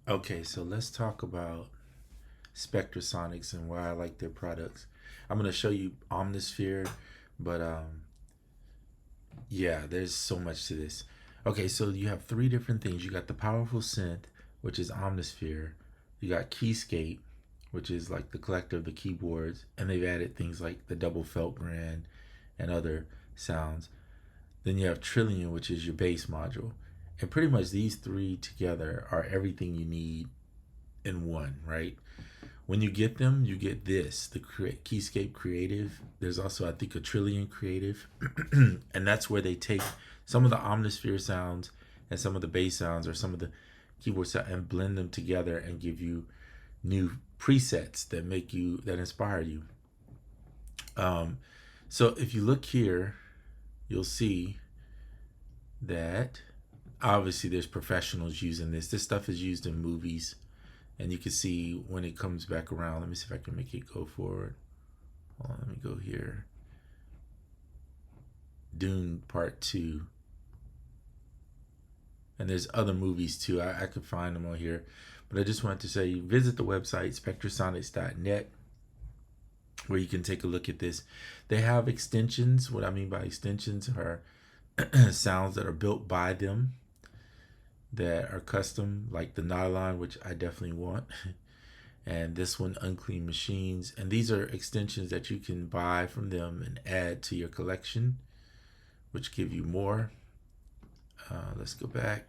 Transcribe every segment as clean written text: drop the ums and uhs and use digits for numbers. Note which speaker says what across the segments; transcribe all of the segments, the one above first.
Speaker 1: Okay, so let's talk about Spectrasonics and why I like their products. I'm gonna show you Omnisphere, but yeah, there's so much to this. Okay, so you have three different things. You got the powerful synth, which is Omnisphere. You got Keyscape, which is like the collector of the keyboards, and they've added things like the double felt grand and other sounds. Then you have Trillian, which is your bass module. And pretty much these three together are everything you need in one, right? When you get them, you get this, the Keyscape Creative. There's also, I think, a Trillian Creative. And that's where they take some of the Omnisphere sounds and some of the bass sounds or some of the keyboard sound and blend them together and give you new presets that inspire you. Um, so if you look here, you'll see that obviously there's professionals using this. This stuff is used in movies, and you can see when it comes back around. Let me see if I can make it go forward. Hold on, let me go here. Dune Part 2. And there's other movies too. I could find them on here. But I just wanted to say visit the website, spectrasonics.net, where you can take a look at this. They have extensions. What I mean by extensions are sounds that are built by them that are custom, like the nylon, which I definitely want. And this one, Unclean Machines. And these are extensions that you can buy from them and add to your collection, which give you more. Let's go back.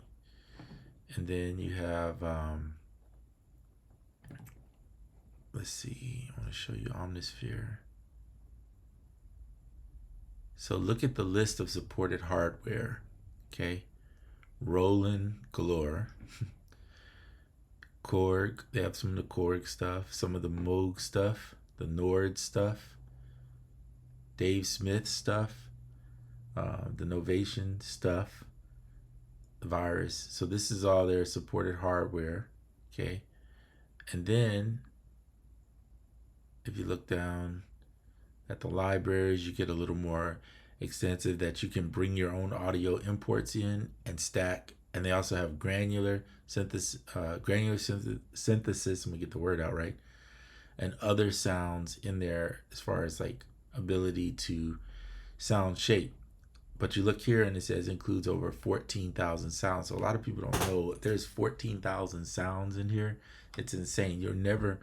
Speaker 1: And then you have, let's see, I want to show you Omnisphere. So look at the list of supported hardware. Okay. Roland galore. Korg, they have some of the Korg stuff, some of the Moog stuff, the Nord stuff, Dave Smith stuff, the Novation stuff, the Virus. So this is all their supported hardware. Okay. And then if you look down at the libraries, you get a little more extensive that you can bring your own audio imports in and stack. And they also have granular synthesis, let me get the word out right, and other sounds in there as far as like ability to sound shape. But you look here and it says includes over 14,000 sounds. So a lot of people don't know there's 14,000 sounds in here. It's insane. You'll never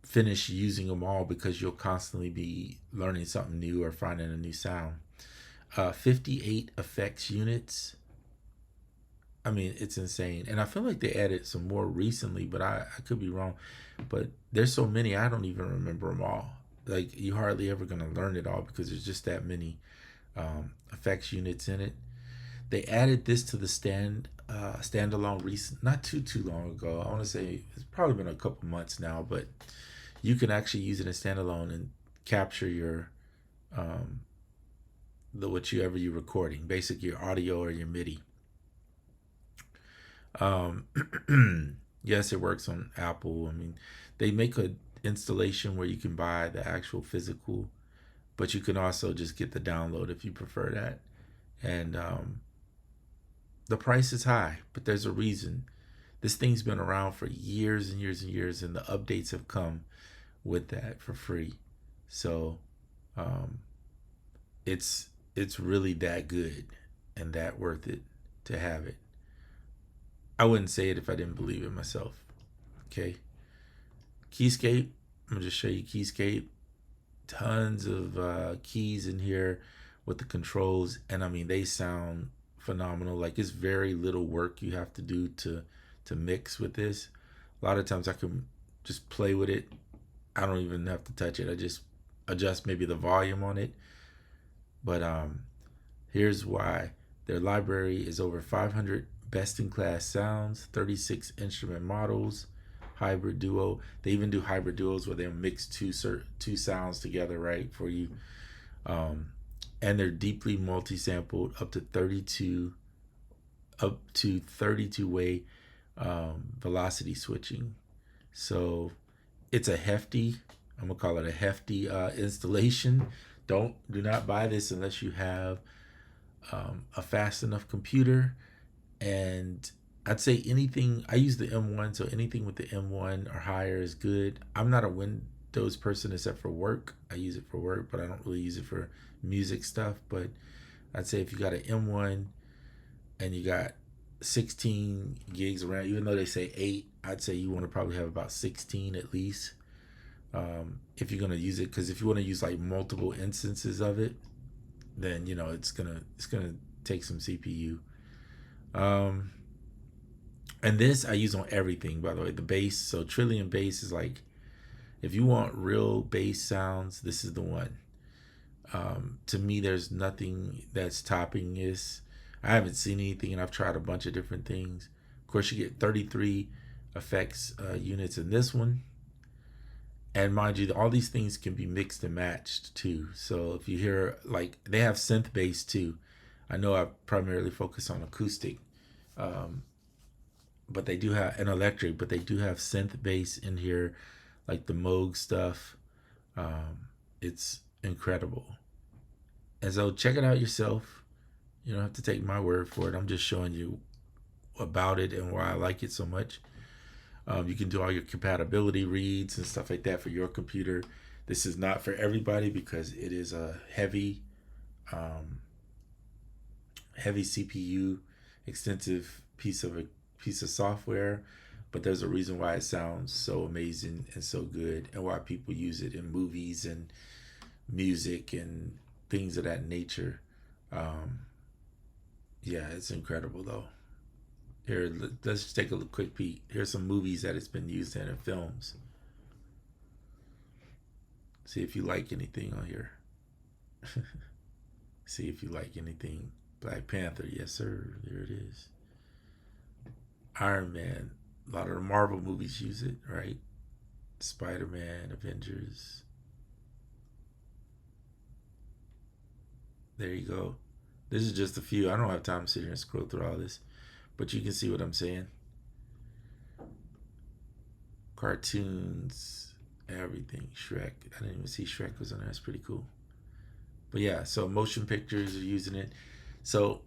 Speaker 1: finish using them all because you'll constantly be learning something new or finding a new sound. 58 effects units. I mean, it's insane. And I feel like they added some more recently, but I could be wrong. But there's so many, I don't even remember them all. Like, you hardly ever going to learn it all because there's just that many effects units in it. They added this to the standalone recent, not too long ago. I want to say it's probably been a couple months now, but you can actually use it in standalone and capture your whatever you're recording, basically your audio or your MIDI. Um, yes, it works on Apple. I mean, they make a installation where you can buy the actual physical, but you can also just get the download if you prefer that. And the price is high, but there's a reason. This thing's been around for years and years and years, and the updates have come with that for free. So um, it's really that good and that worth it to have it. I wouldn't say it if I didn't believe it myself. Okay. Keyscape. I'm gonna just show you Keyscape. Tons of keys in here with the controls, and I mean they sound phenomenal. Like it's very little work you have to do to mix with this. A lot of times I can just play with it. I don't even have to touch it. I just adjust maybe the volume on it. But here's why. Their library is over 500 best-in-class sounds, 36 instrument models, hybrid duo. They even do hybrid duos where they'll mix two sounds together, right, for you. And they're deeply multi-sampled up to 32 way velocity switching. So it's a hefty, I'm gonna call it a hefty installation. Do not buy this unless you have a fast enough computer and I'd say anything, I use the M1, so anything with the M1 or higher is good. I'm not a Windows person except for work. I use it for work, but I don't really use it for music stuff. But I'd say if you got an M1 and you got 16 gigs around, even though they say 8, I'd say you want to probably have about 16 at least. If you're gonna use it, because if you want to use like multiple instances of it, then it's gonna take some CPU. Um, and this I use on everything, by the way. The bass, so Trillian bass is like, if you want real bass sounds, this is the one. To me, there's nothing that's topping this. I haven't seen anything, and I've tried a bunch of different things. Of course, you get 33 effects units in this one. And mind you, all these things can be mixed and matched too. So if you hear, like, they have synth bass too. I know I primarily focus on acoustic, um, but they do have an electric, but they do have synth bass in here, like the Moog stuff. It's incredible. And so check it out yourself. You don't have to take my word for it. I'm just showing you about it and why I like it so much. You can do all your compatibility reads and stuff like that for your computer. This is not for everybody because it is a um, heavy CPU, extensive piece of software. But there's a reason why it sounds so amazing and so good, and why people use it in movies and music and things of that nature. Um, yeah, it's incredible though. Here, let's just take a quick peek. Here's some movies that it's been used in and films. See if you like anything on here. See if you like anything. Black Panther, yes sir. There it is. Iron Man. A lot of the Marvel movies use it, right? Spider-Man, Avengers. There you go. This is just a few. I don't have time to sit here and scroll through all this, but you can see what I'm saying. Cartoons, everything. Shrek. I didn't even see Shrek was on there. That's pretty cool. But yeah, so motion pictures are using it. So,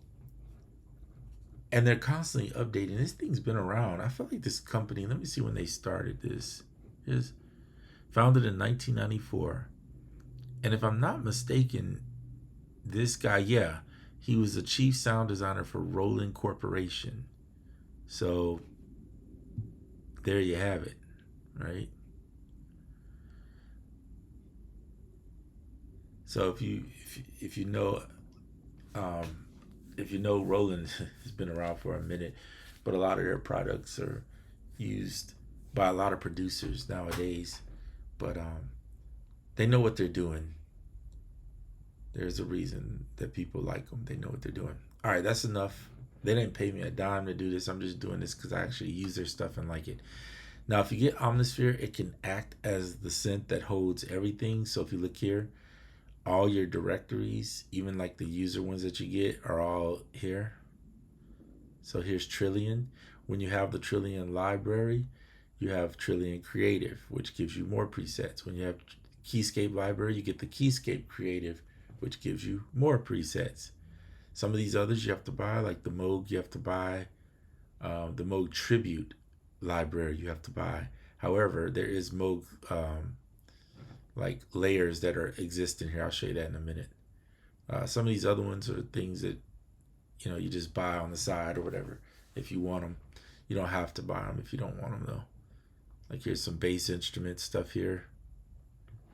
Speaker 1: and they're constantly updating. This thing's been around. I feel like this company, let me see when they started this. Is founded in 1994. And if I'm not mistaken, this guy, yeah, he was the chief sound designer for Roland Corporation. So there you have it, right? So if you know if you know Roland has been around for a minute, but a lot of their products are used by a lot of producers nowadays. But they know what they're doing. There's a reason that people like them. They know what they're doing. All right, that's enough. They didn't pay me a dime to do this. I'm just doing this because I actually use their stuff and like it. Now, if you get Omnisphere, it can act as the synth that holds everything. So if you look here, all your directories, even like the user ones that you get, are all here. So here's Trillian. When you have the Trillian library, you have Trillian Creative, which gives you more presets. When you have Keyscape library, you get the Keyscape Creative, which gives you more presets. Some of these others you have to buy, like the Moog, you have to buy the Moog Tribute library you have to buy. However, there is Moog like layers that are exist in here. I'll show you that in a minute. Some of these other ones are things that you just buy on the side or whatever if you want them. You don't have to buy them if you don't want them though. Like here's some bass instrument stuff here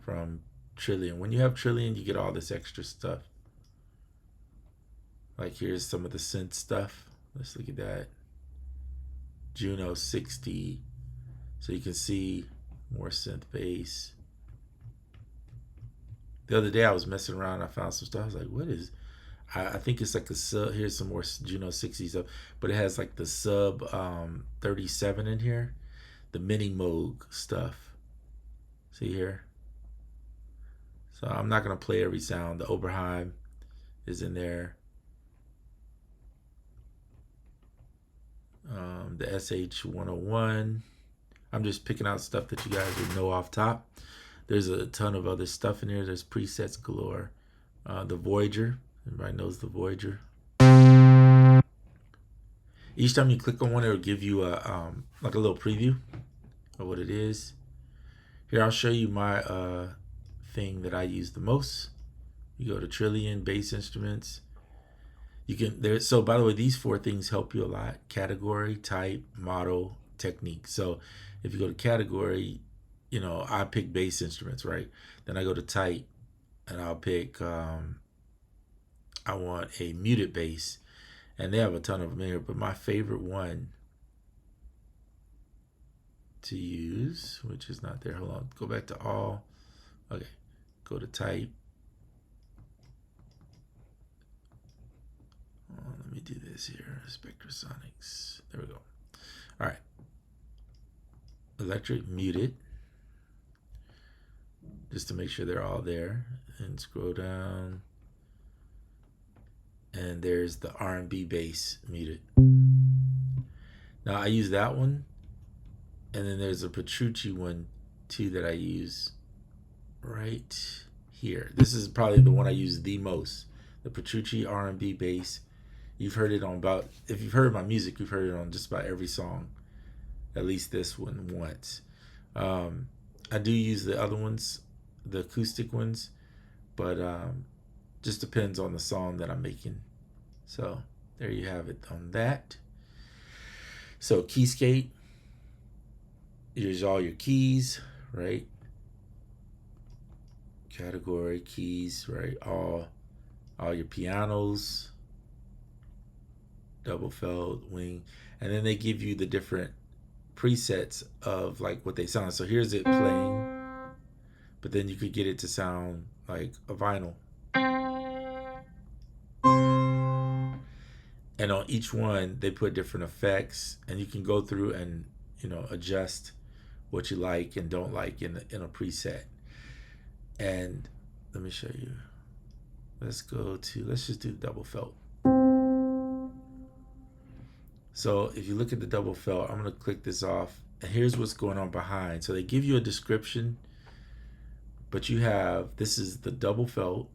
Speaker 1: from Trillian. When you have Trillian, you get all this extra stuff. Like here's some of the synth stuff. Let's look at that. Juno 60. So you can see more synth bass. The other day I was messing around. I found some stuff. I was like, what is... I think it's like a sub. Here's some more Juno 60 stuff. But it has like the sub 37 in here. The mini Moog stuff. See here? So I'm not going to play every sound. The Oberheim is in there. The SH101. I'm just picking out stuff that you guys would know off top. There's a ton of other stuff in here. There's presets galore. The Voyager. Everybody knows the Voyager. Each time you click on one, it'll give you a like a little preview of what it is. Here, I'll show you my thing that I use the most. You go to Trillian bass instruments. You can there. So by the way, these 4 things help you a lot: category, type, model, technique. So if you go to category, I pick bass instruments, right? Then I go to type, and I'll pick. I want a muted bass, and they have a ton of them here. But my favorite one to use, which is not there. Hold on. Go back to all. Okay. Go to type. Let me do this here. Spectrasonics. There we go. All right. Electric muted. Just to make sure they're all there. And scroll down. And there's the R&B bass muted. Now I use that one. And then there's a Petrucci one too that I use right here. This is probably the one I use the most. The Petrucci R&B bass. You've heard it on about, if you've heard my music, you've heard it on just about every song. At least this one once. I do use the other ones, the acoustic ones, but just depends on the song that I'm making. So there you have it on that. So Keyscape. Here's all your keys, right? Category, keys, right? All your pianos, double felt, wing, and then they give you the different presets of like what they sound. So here's it playing, but then you could get it to sound like a vinyl. And on each one, they put different effects, and you can go through and adjust what you like and don't like in a preset. And let me show you. Let's just do double felt. So if you look at the double felt, I'm going to click this off, and here's what's going on behind. So they give you a description, but this is the double felt,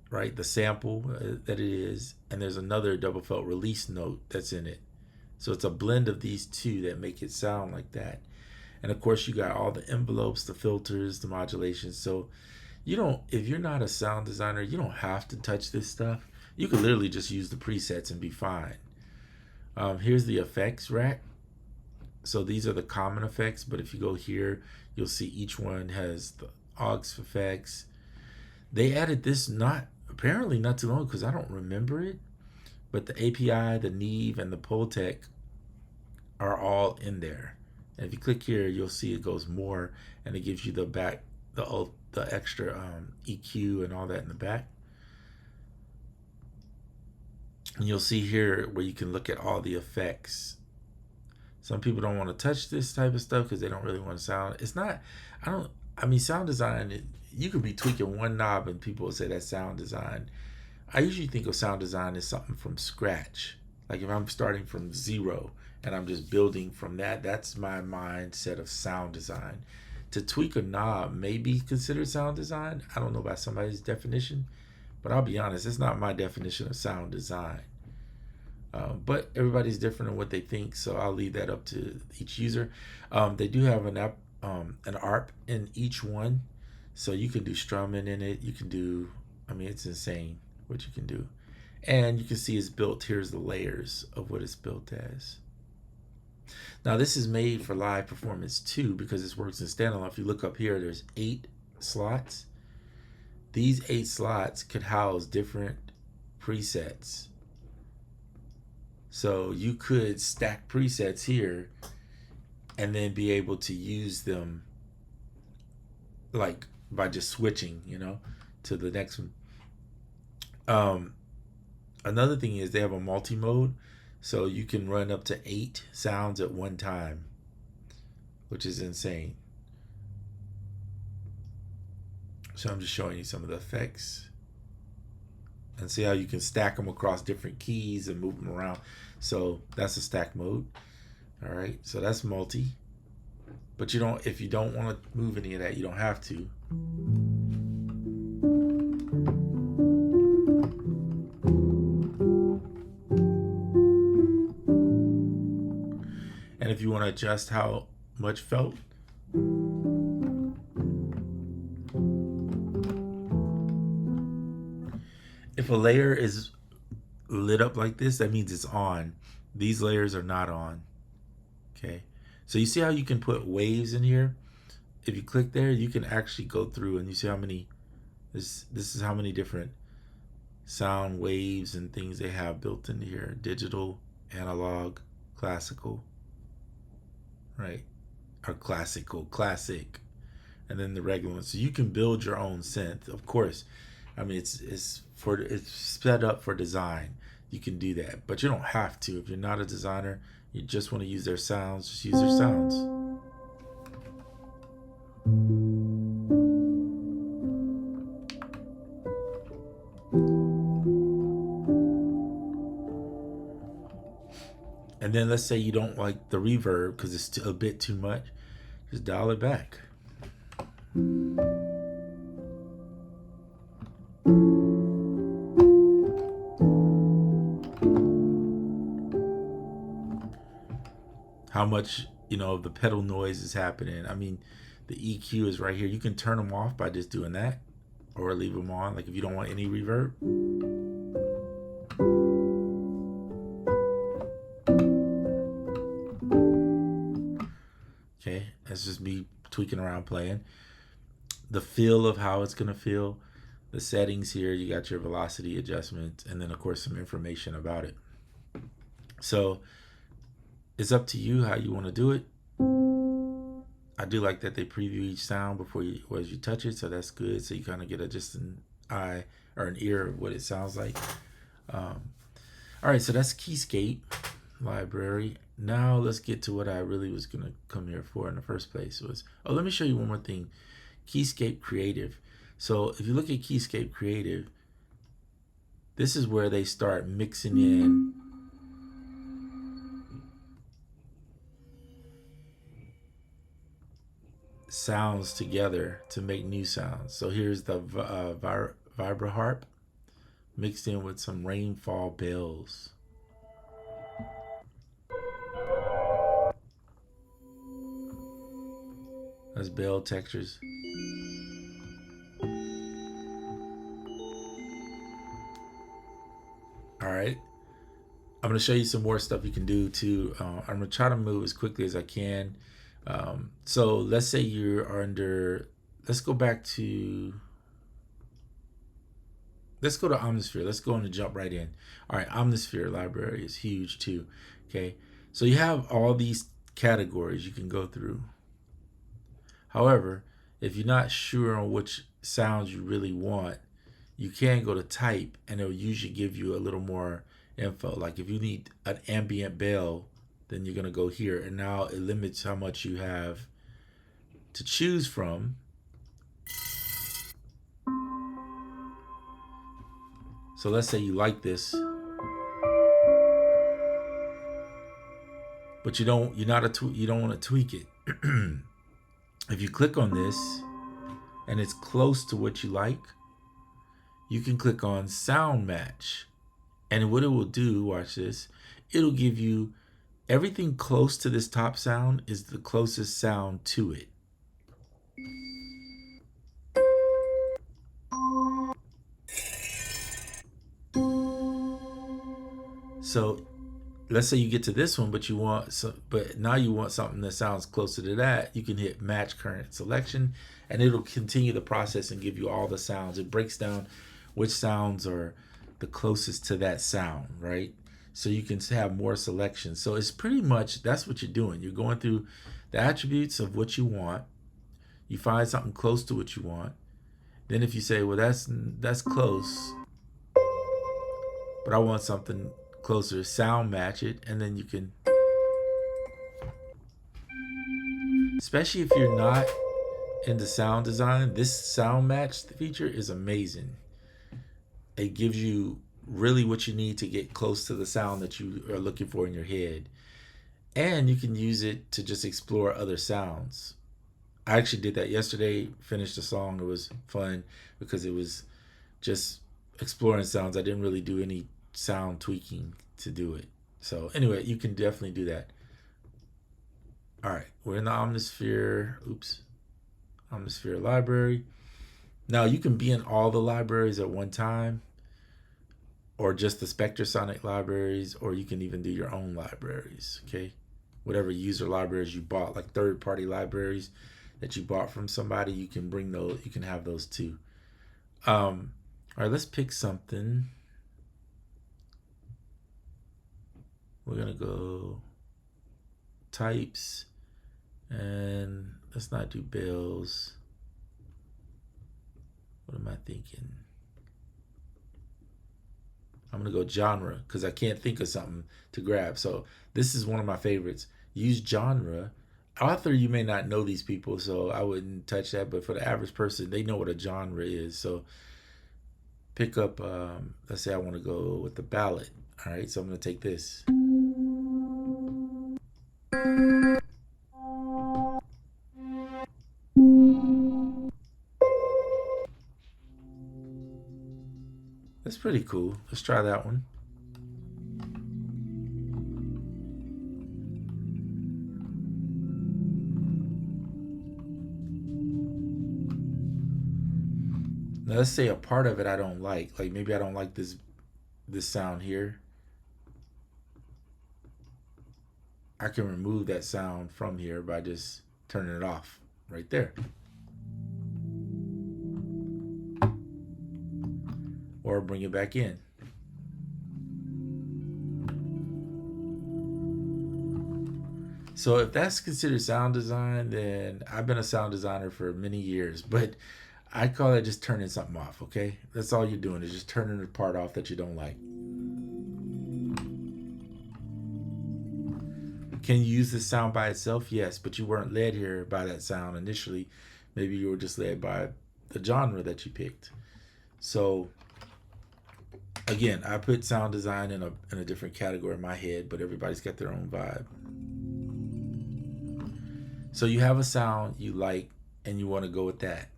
Speaker 1: right? The sample that it is, and there's another double felt release note that's in it. So it's a blend of these two that make it sound like that. And of course, you got all the envelopes, the filters, the modulation. So if you're not a sound designer, you don't have to touch this stuff. You can literally just use the presets and be fine. Here's the effects rack. So these are the common effects, but if you go here, you'll see each one has the aux effects. They added this apparently not too long because I don't remember it, but the API, the Neve, and the Poltec are all in there. And if you click here, you'll see it goes more, and it gives you the extra EQ and all that in the back. And you'll see here where you can look at all the effects. Some people don't want to touch this type of stuff because they don't really want to sound. Sound design, you could be tweaking one knob and people will say that's sound design. I usually think of sound design as something from scratch. Like if I'm starting from zero and I'm just building from that, that's my mindset of sound design. To tweak a knob may be considered sound design. I don't know about somebody's definition, but I'll be honest, it's not my definition of sound design. But everybody's different in what they think, so I'll leave that up to each user. They do have an ARP in each one, so you can do strumming in it. You can do, it's insane what you can do. And you can see it's built, here's the layers of what it's built as. Now this is made for live performance too because this works in standalone. If you look up here, there's 8 slots. These 8 slots could house different presets. So you could stack presets here and then be able to use them like by just switching, to the next one. Another thing is they have a multi-mode, so you can run up to 8 sounds at one time, which is insane. So I'm just showing you some of the effects and see how you can stack them across different keys and move them around. So that's a stack mode. All right, so that's multi. But if you don't want to move any of that, you don't have to. And if you want to adjust how much felt, if a layer is lit up like this, that means it's on. These layers are not on. Okay. So you see how you can put waves in here? If you click there, you can actually go through and you see how many, this is how many different sound waves and things they have built into here. Digital, analog, classical, right? Or classic. And then the regular one. So you can build your own synth, of course. I mean, it's set up for design. You can do that, but you don't have to. If you're not a designer, you just want to use their sounds, just use their sounds. And then let's say you don't like the reverb because it's a bit too much. Just dial it back. How much, of the pedal noise is happening. I mean, the EQ is right here. You can turn them off by just doing that, or leave them on, like if you don't want any reverb. Okay, that's just me tweaking around playing. The feel of how it's gonna feel. The settings here, you got your velocity adjustment, and then of course some information about it. So it's up to you how you want to do it. I do like that they preview each sound before as you touch it, so that's good. So you kind of get just an eye or an ear of what it sounds like. All right, so that's Keyscape library. Now let's get to what I really was gonna come here for in the first place. Let me show you one more thing. Keyscape Creative. So if you look at Keyscape Creative, this is where they start mixing in sounds together to make new sounds. So here's the vibra harp mixed in with some rainfall bells. That's bell textures. All right. I'm going to show you some more stuff you can do too. I'm going to try to move as quickly as I can. So let's say you are under, let's go to Omnisphere. Let's go and jump right in. All right, Omnisphere library is huge too. Okay, so you have all these categories you can go through. However, if you're not sure on which sounds you really want, you can go to type and it'll usually give you a little more info. Like if you need an ambient bell, then you're gonna go here, and now it limits how much you have to choose from. So let's say you like this, but you don't want to tweak it. If you click on this and it's close to what you like, you can click on sound match. And what it will do, watch this, it'll give you everything close to this top sound is the closest sound to it. So let's say you get to this one, but now you want something that sounds closer to that. You can hit match current selection, and it'll continue the process and give you all the sounds. It breaks down which sounds are the closest to that sound, right? So you can have more selections. So it's pretty much, that's what you're doing. You're going through the attributes of what you want. You find something close to what you want. Then if you say, well, that's close, but I want something closer, sound match it, and then you can, especially if you're not into sound design, this sound match feature is amazing. It gives you really what you need to get close to the sound that you are looking for in your head. And you can use it to just explore other sounds. I actually did that yesterday, finished a song. It was fun because it was just exploring sounds. I didn't really do any sound tweaking to do it. So anyway, you can definitely do that. All right, we're in the Omnisphere. Oops, Omnisphere library. Now you can be in all the libraries at one time, or just the Spectrasonic libraries, or you can even do your own libraries. Okay, whatever user libraries you bought, like third-party libraries that you bought from somebody, you can bring those. You can have those too. All right, let's pick something. We're gonna go types, and let's not do bells. What am I thinking? I'm gonna go genre because I can't think of something to grab. So this is one of my favorites. Use genre. Author, you may not know these people, so I wouldn't touch that. But for the average person, they know what a genre is. So pick up. Let's say I want to go with the ballad. All right, so I'm gonna take this. That's pretty cool. Let's try that one. Now let's say a part of it I don't like. Like maybe I don't like this sound here. I can remove that sound from here by just turning it off right there. Or bring it back in. So if that's considered sound design, then I've been a sound designer for many years, but I call it just turning something off, okay? That's all you're doing is just turning the part off that you don't like. Can you use this sound by itself? Yes, but you weren't led here by that sound initially. Maybe you were just led by the genre that you picked. So again, I put sound design in a different category in my head, but everybody's got their own vibe. So you have a sound you like and you want to go with that.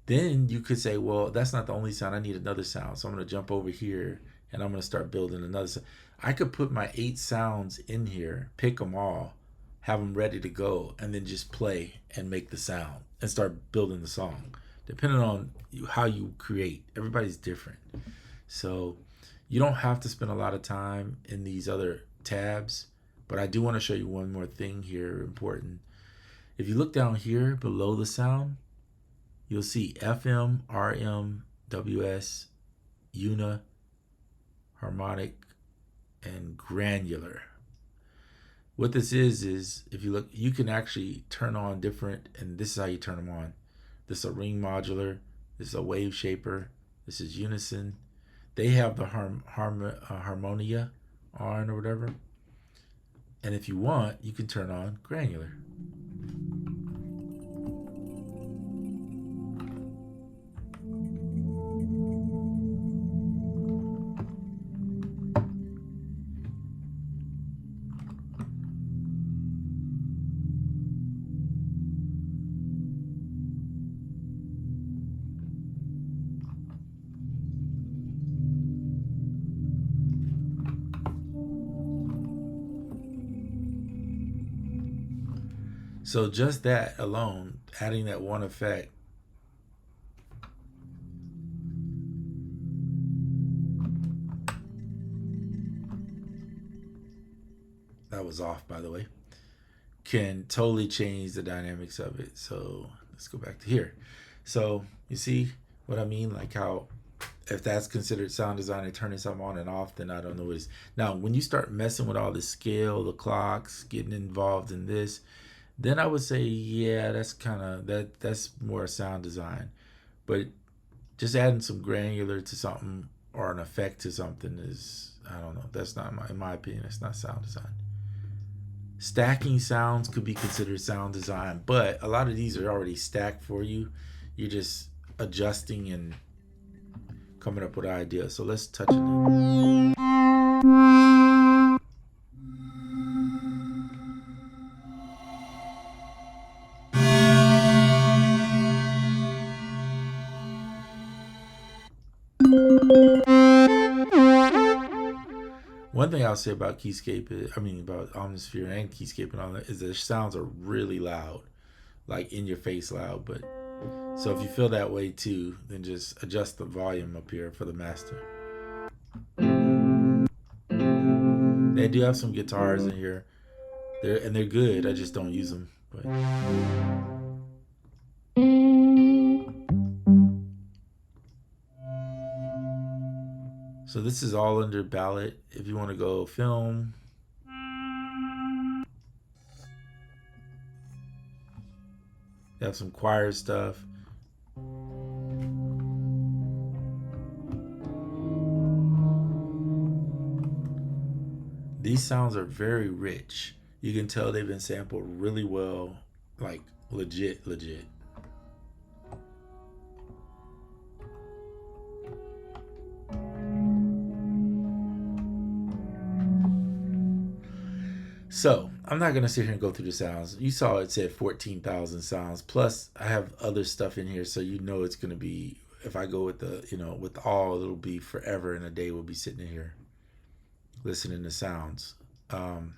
Speaker 1: Then you could say, well, that's not the only sound. I need another sound. So I'm going to jump over here and I'm going to start building another sound. I could put my 8 sounds in here, pick them all, have them ready to go, and then just play and make the sound and start building the song. Depending on how you create, everybody's different. So you don't have to spend a lot of time in these other tabs, but I do want to show you one more thing here, important. If you look down here below the sound, you'll see FM, RM, WS, Una, Harmonic, and Granular. What this is if you look, you can actually turn on different, and this is how you turn them on. This is a ring modular, this is a wave shaper, this is unison. They have the harmonia on or whatever. And if you want, you can turn on granular. So just that alone, adding that one effect, that was off by the way, can totally change the dynamics of it. So let's go back to here. So you see what I mean? Like how if that's considered sound design and turning something on and off, then I don't know what it is. Now, when you start messing with all the scale, the clocks, getting involved in this, then I would say, yeah, that's kind of that's more sound design. But just adding some granular to something or an effect to something is, I don't know, that's not in my opinion, it's not sound design. Stacking sounds could be considered sound design, but a lot of these are already stacked for you. You're just adjusting and coming up with an idea. So let's touch it. One thing I'll say about Keyscape, about Omnisphere and Keyscape and all that, is the sounds are really loud, like in your face loud. But so if you feel that way too, then just adjust the volume up here for the master. They do have some guitars in here, they're good. I just don't use them. But so this is all under ballot. If you want to go film, they have some choir stuff. These sounds are very rich. You can tell they've been sampled really well, like legit. So I'm not gonna sit here and go through the sounds. You saw it said 14,000 sounds. Plus I have other stuff in here, so you know it's gonna be, if I go with the, with all, it'll be forever and a day. We'll be sitting in here listening to sounds. Because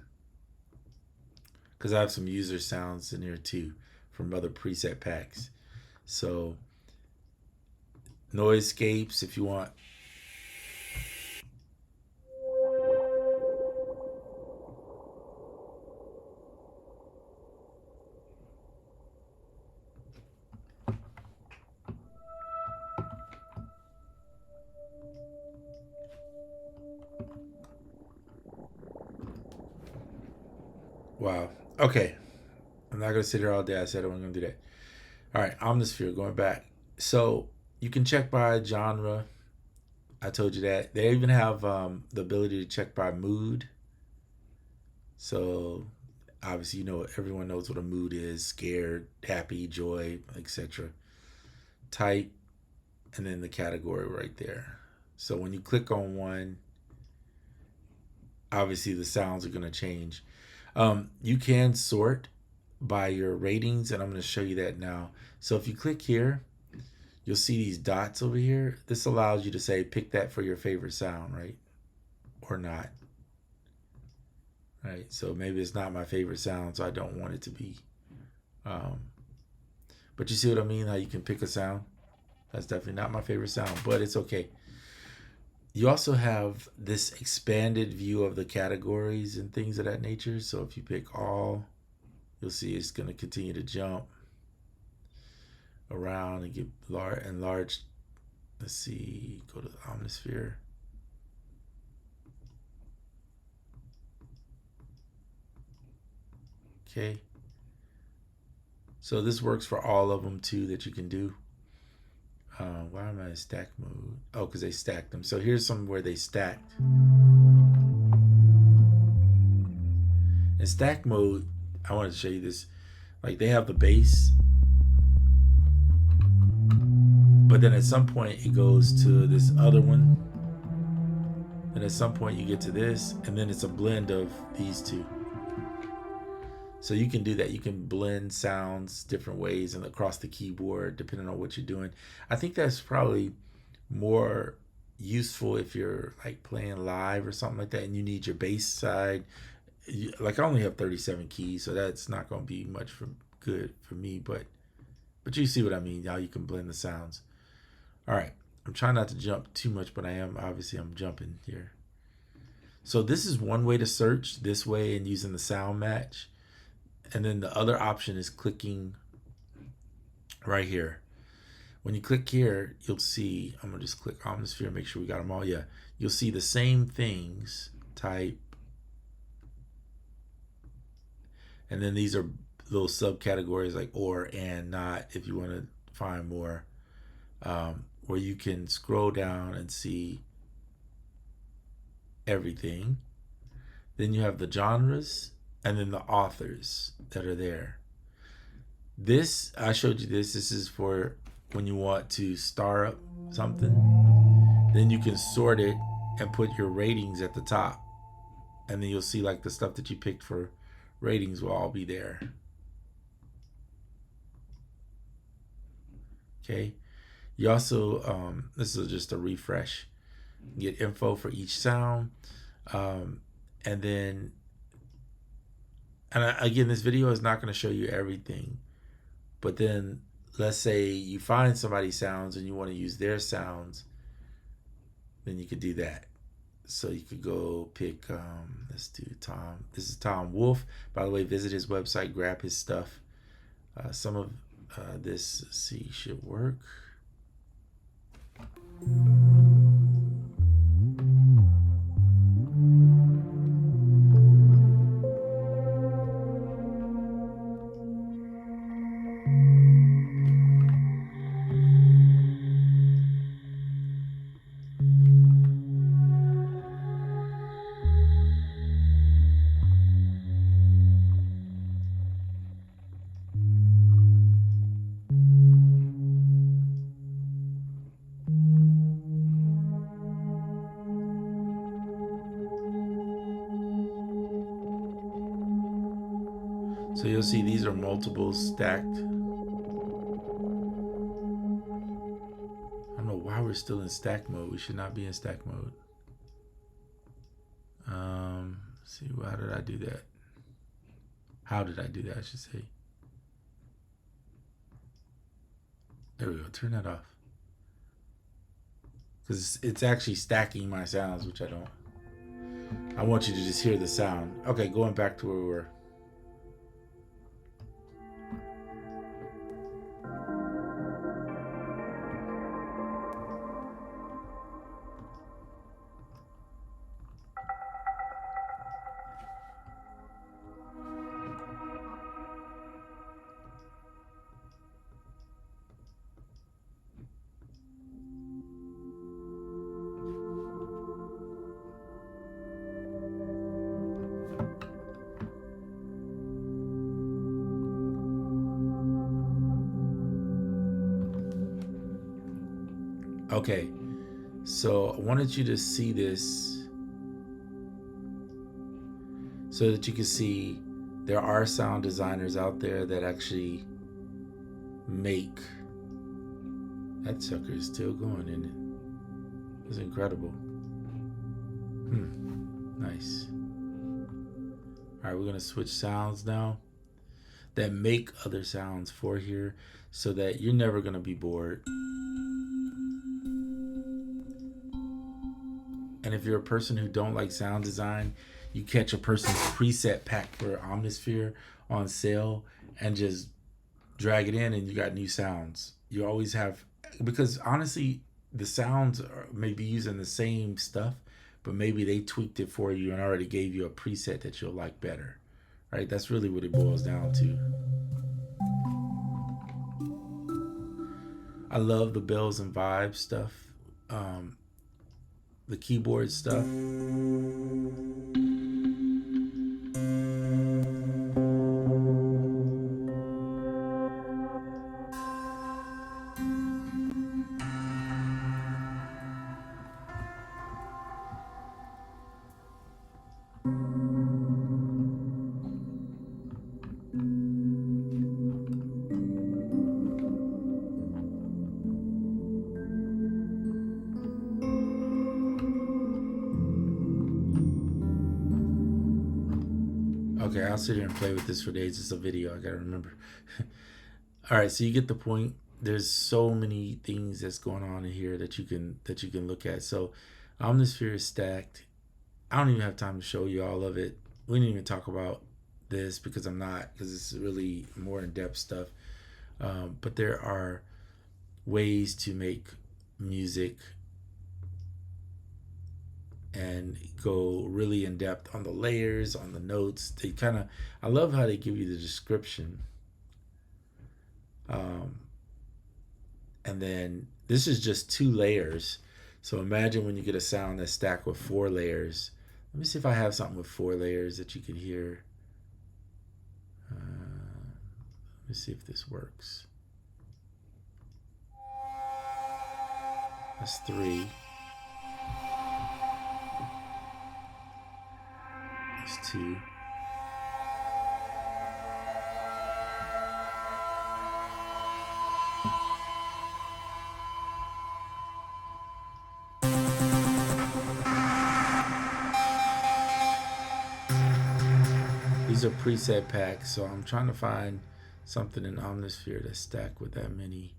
Speaker 1: I have some user sounds in here too from other preset packs. So Noisescapes, if you want. Wow. Okay. I'm not going to sit here all day. I said I wasn't going to do that. All right. Omnisphere, going back. So you can check by genre. I told you that. They even have the ability to check by mood. So obviously, everyone knows what a mood is: scared, happy, joy, etc. Type, and then the category right there. So when you click on one, obviously the sounds are going to change. You can sort by your ratings, and I'm going to show you that now. So if you click here, you'll see these dots over here. This allows you to say, pick that for your favorite sound, right? Or not. Right? So maybe it's not my favorite sound, so I don't want it to be. But you see what I mean? How you can pick a sound? That's definitely not my favorite sound, but it's okay. You also have this expanded view of the categories and things of that nature. So if you pick all, you'll see it's going to continue to jump around and get enlarged. Let's see, go to the Omnisphere. Okay. So this works for all of them too that you can do. Why am I in stack mode? Oh, because they stacked them. So here's some where they stacked. In stack mode, I wanted to show you this. Like they have the bass, but then at some point it goes to this other one. And at some point you get to this, and then it's a blend of these two. So you can do that. You can blend sounds different ways and across the keyboard depending on what you're doing. I think that's probably more useful if you're like playing live or something like that and you need your bass side. Like I only have 37 keys, so that's not going to be much good for me, but you see what I mean, how you can blend the sounds. All right. I'm trying not to jump too much, but I'm jumping here. So this is one way to search this way and using the sound match. And then the other option is clicking right here. When you click here, you'll see, I'm going to just click Omnisphere, make sure we got them all. Yeah, you'll see the same things, type. And then these are little subcategories like or, and, not, if you want to find more, where you can scroll down and see everything. Then you have the genres and then the authors that are there. This, I showed you this. This is for when you want to star up something. Then you can sort it and put your ratings at the top. And then you'll see like the stuff that you picked for ratings will all be there. Okay. You also, this is just a refresh. Get info for each sound. And then, again, this video is not going to show you everything, but then let's say you find somebody's sounds and you want to use their sounds, then you could do that. So you could go pick, let's do Tom. This is Tom Wolf. By the way, visit his website, grab his stuff. Some of this, let's see, should work. So you'll see these are multiples stacked. I don't know why we're still in stack mode. We should not be in stack mode. Let's see, how did I do that? How did I do that, I should say. There we go, turn that off. Because it's actually stacking my sounds, which I don't. I want you to just hear the sound. Okay, going back to where we were. Okay, so I wanted you to see this so that you can see there are sound designers out there that actually make. That sucker is still going, isn't it? It's incredible. Nice. All right, we're gonna switch sounds now that make other sounds for here so that you're never gonna be bored. And if you're a person who don't like sound design, you catch a person's preset pack for Omnisphere on sale and just drag it in and you got new sounds. You always have, because honestly, the sounds may be using the same stuff, but maybe they tweaked it for you and already gave you a preset that you'll like better, right? That's really what it boils down to. I love the bells and vibes stuff. The keyboard stuff. Okay, I'll sit here and play with this for days. It's a video, I gotta remember. All right, so you get the point. There's so many things that's going on in here that you can look at. So Omnisphere is stacked. I don't even have time to show you all of it. We didn't even talk about this because it's really more in-depth stuff. But there are ways to make music and go really in depth on the layers, on the notes. I love how they give you the description. And then this is just 2 layers. So imagine when you get a sound that's stacked with 4 layers. Let me see if I have something with 4 layers that you can hear. Let me see if this works. That's 3. That's 2. these are preset packs, so I'm trying to find something in Omnisphere that's stacked with that many.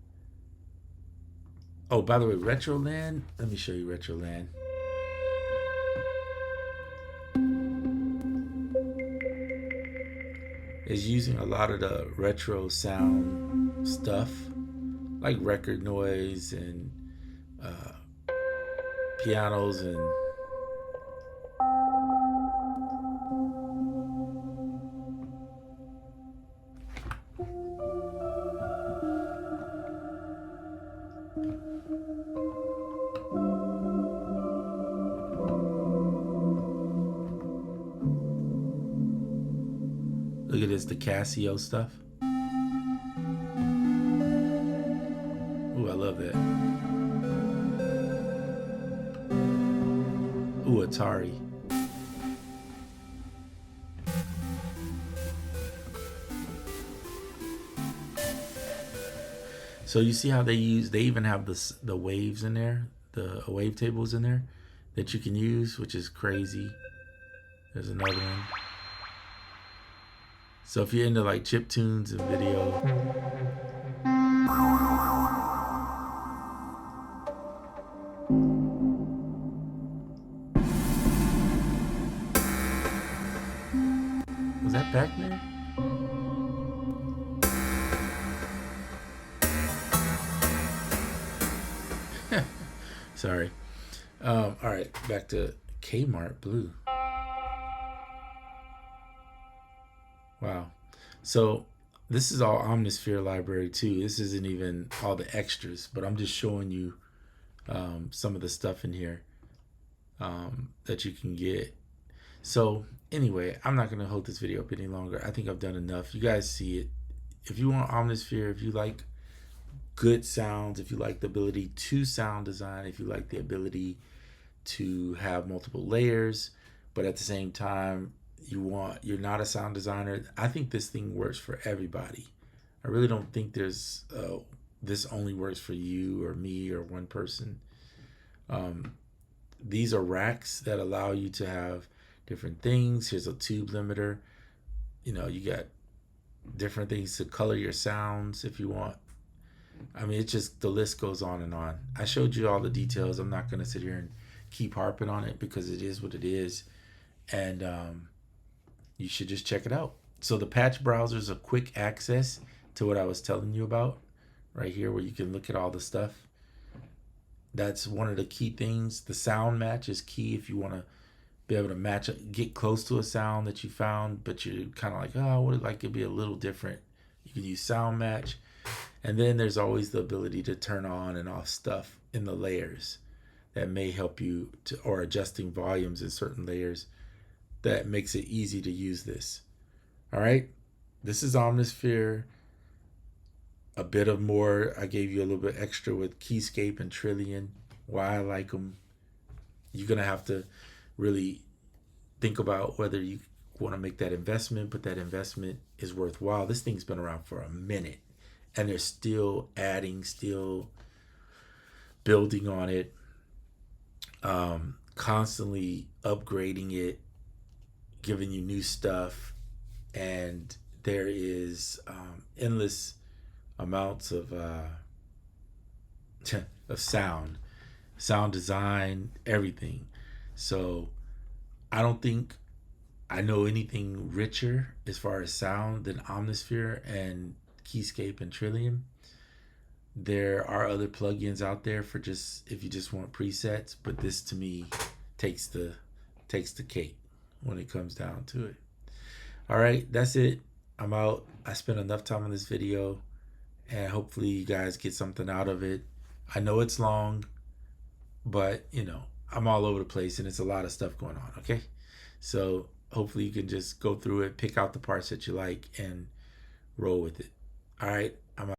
Speaker 1: Oh, by the way, Retroland. Let me show you Retroland. Is using a lot of the retro sound stuff, like record noise and pianos and look at this, the Casio stuff. Ooh, I love that. Ooh, Atari. So you see how they even have the waves in there, the wave tables in there that you can use, which is crazy. There's another one. So if you're into like chip tunes and video, was that Pac-Man? Sorry. All right, back to Kmart Blue. Wow. So this is all Omnisphere library too. This isn't even all the extras, but I'm just showing you some of the stuff in here that you can get. So anyway, I'm not going to hold this video up any longer. I think I've done enough. You guys see it. If you want Omnisphere, if you like good sounds, if you like the ability to sound design, if you like the ability to have multiple layers, but at the same time, you're not a sound designer, I think this thing works for everybody. I really don't think there's this only works for you or me or one person. These are racks that allow you to have different things. Here's a tube limiter. You know, you got different things to color your sounds if you want. I mean, it's just, the list goes on and on. I showed you all the details. I'm not going to sit here and keep harping on it because it is what it is. And you should just check it out. So the patch browser is a quick access to what I was telling you about right here, where you can look at all the stuff. That's one of the key things. The sound match is key if you want to be able to match, get close to a sound that you found, but you're kind of like, oh, I would like it to be a little different. You can use sound match. And then there's always the ability to turn on and off stuff in the layers that may help you to, or adjusting volumes in certain layers that makes it easy to use this. All right, this is Omnisphere. A bit of more, I gave you a little bit extra with Keyscape and Trillian, why I like them. You're gonna have to really think about whether you want to make that investment, but that investment is worthwhile. This thing's been around for a minute and they're still adding, still building on it, constantly upgrading it, giving you new stuff, and there is endless amounts of sound design, everything. So I don't think I know anything richer as far as sound than Omnisphere and Keyscape and Trillian. There are other plugins out there for just if you just want presets, but this to me takes the cake when it comes down to it. All right, that's it. I'm out. I spent enough time on this video, and hopefully you guys get something out of it. I know it's long, but you know, I'm all over the place and it's a lot of stuff going on, okay? So hopefully you can just go through it, pick out the parts that you like, and roll with it. All right, I'm out.